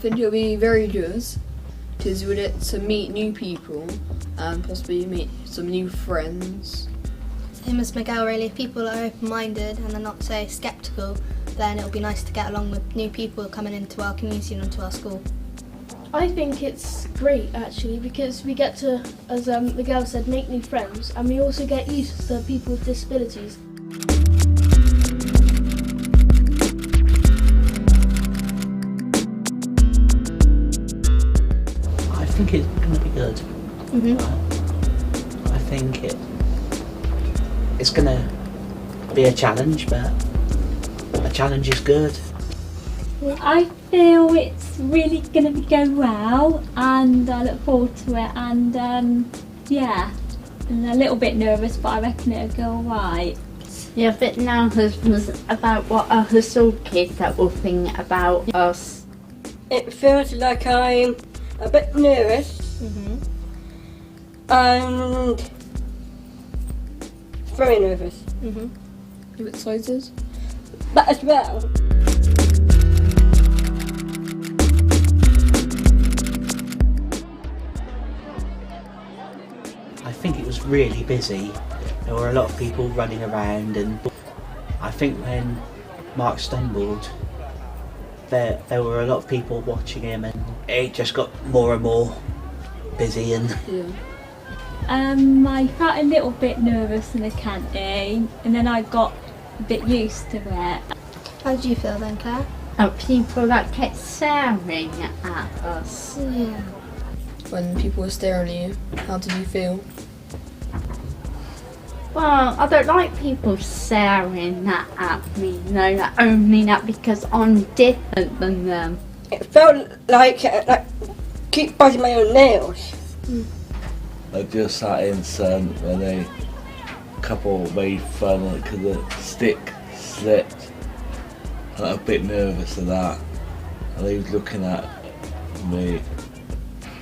think it'll be very good because we get to meet new people and possibly meet some new friends. Same as Miguel really, if people are open-minded and they're not so sceptical, then it'll be nice to get along with new people coming into our community and into our school. I think it's great actually because we get to, as Miguel said, make new friends, and we also get used to people with disabilities. I think it's going to be good. Mm-hmm. I think it's going to be a challenge, but a challenge is good. I feel it's really going to go well, and I look forward to it, and and a little bit nervous, but I reckon it'll go alright. Yeah, a bit nervous about what other school kids that will think about us. It feels like I'm a bit nervous and very nervous. You excited? But as well, I think it was really busy. There were a lot of people running around, and I think when Mark stumbled, there were a lot of people watching him, and it just got more and more busy. And I felt a little bit nervous in the canteen, and then I got a bit used to it. How did you feel then, Claire? People that kept staring at us. Yeah. When people were staring at you, how did you feel? Well, I don't like people staring at me, no, not only that because I'm different than them. it felt like keep biting my own nails. I just sat in sun when a couple made fun because the stick slipped, and I was a bit nervous of that, and he was looking at me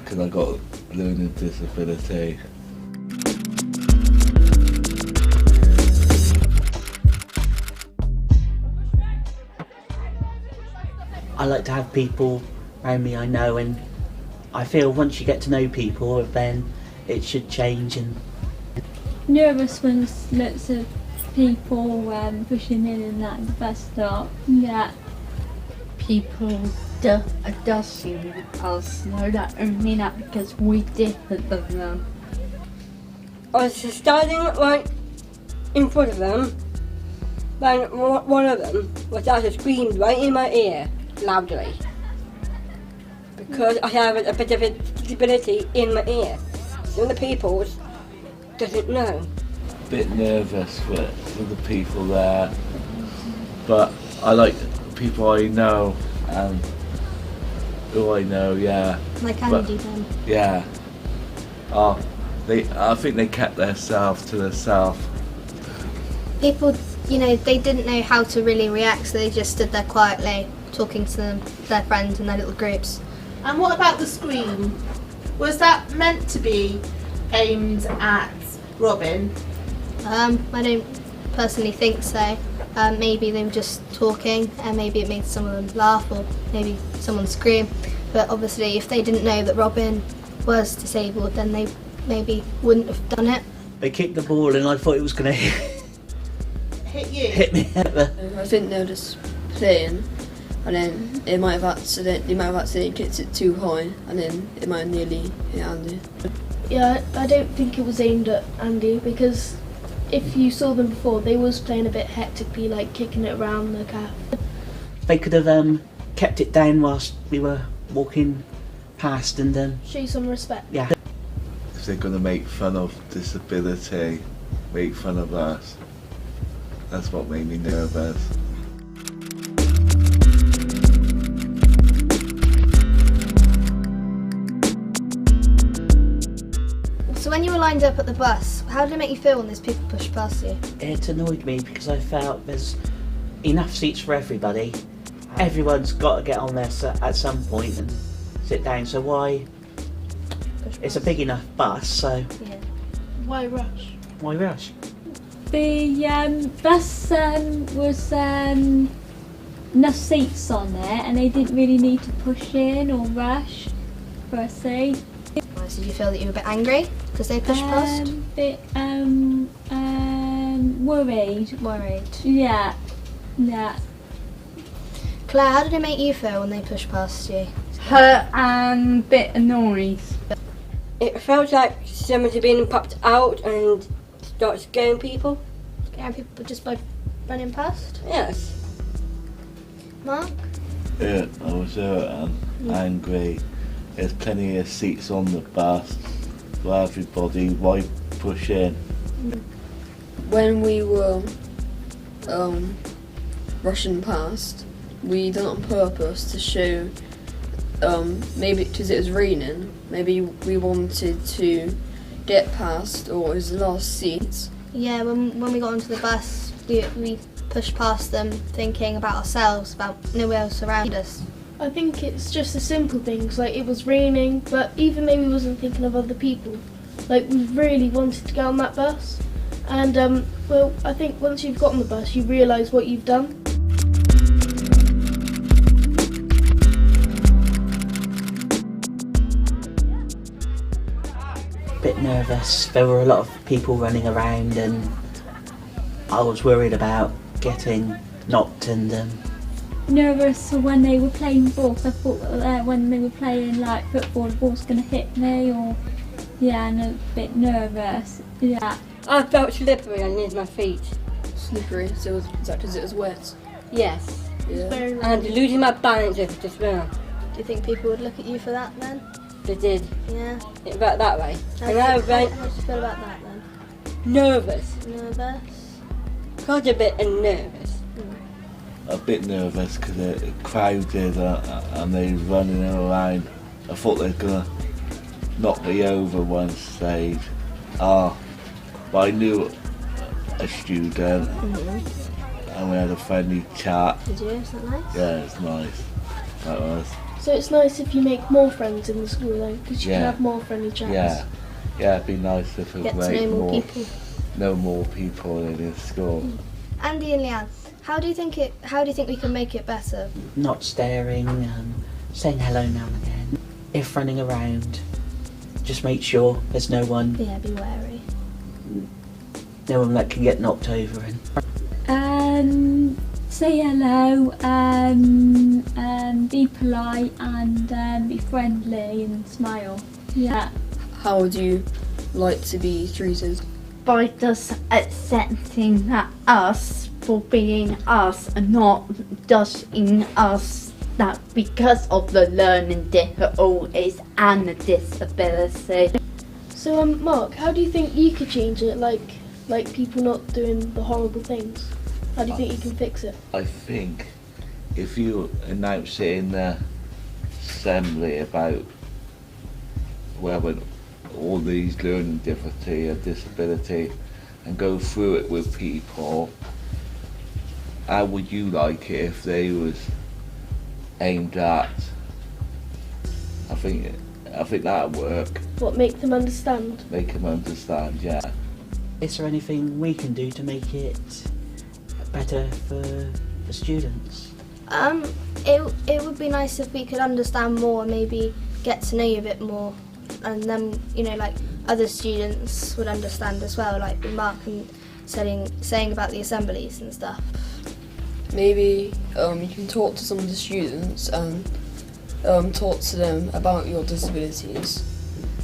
because I got a learning disability. I like to have people around me I know, and I feel once you get to know people, then it should change. And Nervous when there's lots of people pushing in and that in the bus stop. Yeah. People dusting us, no, not only that because we're different than them. I was standing right in front of them when one of them was started to scream right in my ear loudly because I have a bit of a disability in my ear. Some of the people doesn't know. A bit nervous with the people there, but I like people I know and who I know, yeah. Like Andy then? Yeah. I think they kept themselves to themselves. People, they didn't know how to really react, so they just stood there quietly, talking to their friends in their little groups. And what about the scream? Was that meant to be aimed at Robin? I don't personally think so. Maybe they were just talking, and maybe it made some of them laugh, or maybe someone scream. But obviously, if they didn't know that Robin was disabled, then they maybe wouldn't have done it. they kicked the ball, and I thought it was going to Hit you? hit me. I think they were just playing, and then they might have accidentally kicked it too high, and then it might have nearly hit Andy. Yeah, I don't think it was aimed at Andy, because if you saw them before, they was playing a bit hectically, like kicking it around the calf. They could have kept it down whilst we were walking past, and Show you some respect. yeah. If they're going to make fun of disability, make fun of us. That's what made me nervous. So when you were lined up at the bus, how did it make you feel when those people pushed past you? It annoyed me because I felt there's enough seats for everybody. Everyone's got to get on there at some point and sit down, so why? It's a big enough bus, so Yeah. Why rush? why rush? The bus was enough seats on there, and they didn't really need to push in or rush for a seat. So did you feel that you were a bit angry because they pushed past? Bit worried. Worried. Yeah. Claire, how did it make you feel when they pushed past you? Hurt and bit annoyed. It felt like someone had been popped out and started scaring people. Scaring people just by running past? Yes. Mark? Yeah, I was angry. There's plenty of seats on the bus for everybody. Why push in? When we were rushing past, we done it on purpose to show, maybe because it was raining, maybe we wanted to get past, or it was the last seats. Yeah, when we got onto the bus, we pushed past them thinking about ourselves, about no one else around us. I think it's just the simple things, like it was raining, but even though we wasn't thinking of other people, like we really wanted to get on that bus. And well, I think once you've got on the bus, you realise what you've done. Bit nervous. There were a lot of people running around, and I was worried about getting knocked and Nervous when they were playing ball. I thought when they were playing like football, the ball's going to hit me, or and a bit nervous. Yeah. I felt slippery underneath my feet. Slippery, so is that because it was wet? Yes. Yeah. And losing my balance as well. Do you think people would look at you for that then? They did. Yeah. It went that way. How And do I you went feel about that then? nervous. Nervous? Quite a bit nervous. A bit nervous because it crowded and they were running around. I thought they were gonna knock me over one stage. But I knew a student and we had a friendly chat. Did you? Is that nice? Yeah, it's nice. That was. So it's nice if you make more friends in the school though, because you Yeah. can have more friendly chats. Yeah, it'd be nice if we Get to made know more people. know more people in this school. Andy and Leanne, how do you think we can make it better? not staring, saying hello now and again. If running around, just make sure there's no one Yeah, be wary. that can get knocked over. Say hello, be polite and be friendly and smile. Yeah. How would you like to be treated? By just accepting that us for being us and not judging us that because of the learning difficulties and the disability. So Mark, how do you think you could change it, like people not doing the horrible things? How do you think you can fix it? I think if you announce it in the assembly about all these learning difficulty and disability and go through it with people, how would you like it if they was aimed at? I think that'd work. What, make them understand? Make them understand, yeah. Is there anything we can do to make it better for the students? It would be nice if we could understand more, maybe get to know you a bit more, and then like other students would understand as well, like Mark and saying about the assemblies and stuff. Maybe you can talk to some of the students and talk to them about your disabilities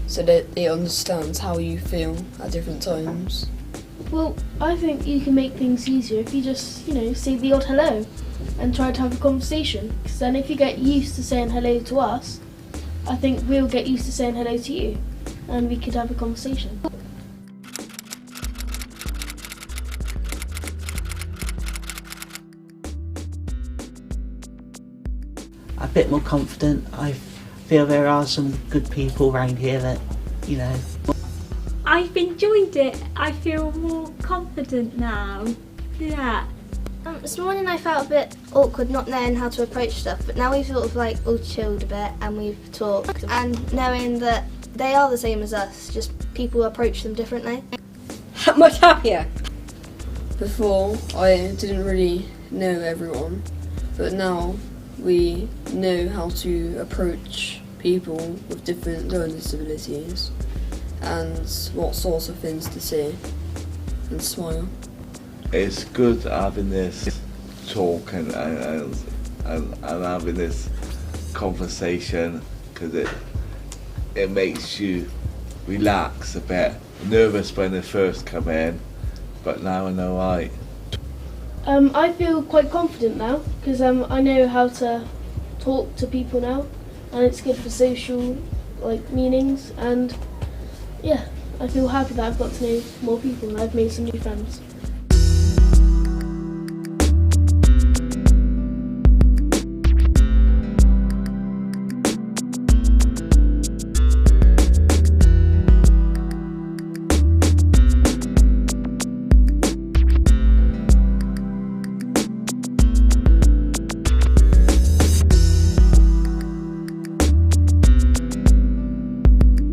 so that they understand how you feel at different times. Well, I think you can make things easier if you just, say the odd hello and try to have a conversation. Because then if you get used to saying hello to us, I think we'll get used to saying hello to you and we could have a conversation. A bit more confident. I feel there are some good people around here that, I've enjoyed it. I feel more confident now. Yeah. This morning I felt a bit awkward not knowing how to approach stuff, but now we've sort of all chilled a bit and we've talked, and knowing that they are the same as us, just people approach them differently. Much happier. Before, I didn't really know everyone, but now we know how to approach people with different learning disabilities and what sorts of things to say and smile. It's good having this talk and having this conversation, because it makes you relax a bit. Nervous when they first come in, but now I know why. I feel quite confident now because I know how to talk to people now, and it's good for social meanings, and yeah, I feel happy that I've got to know more people and I've made some new friends.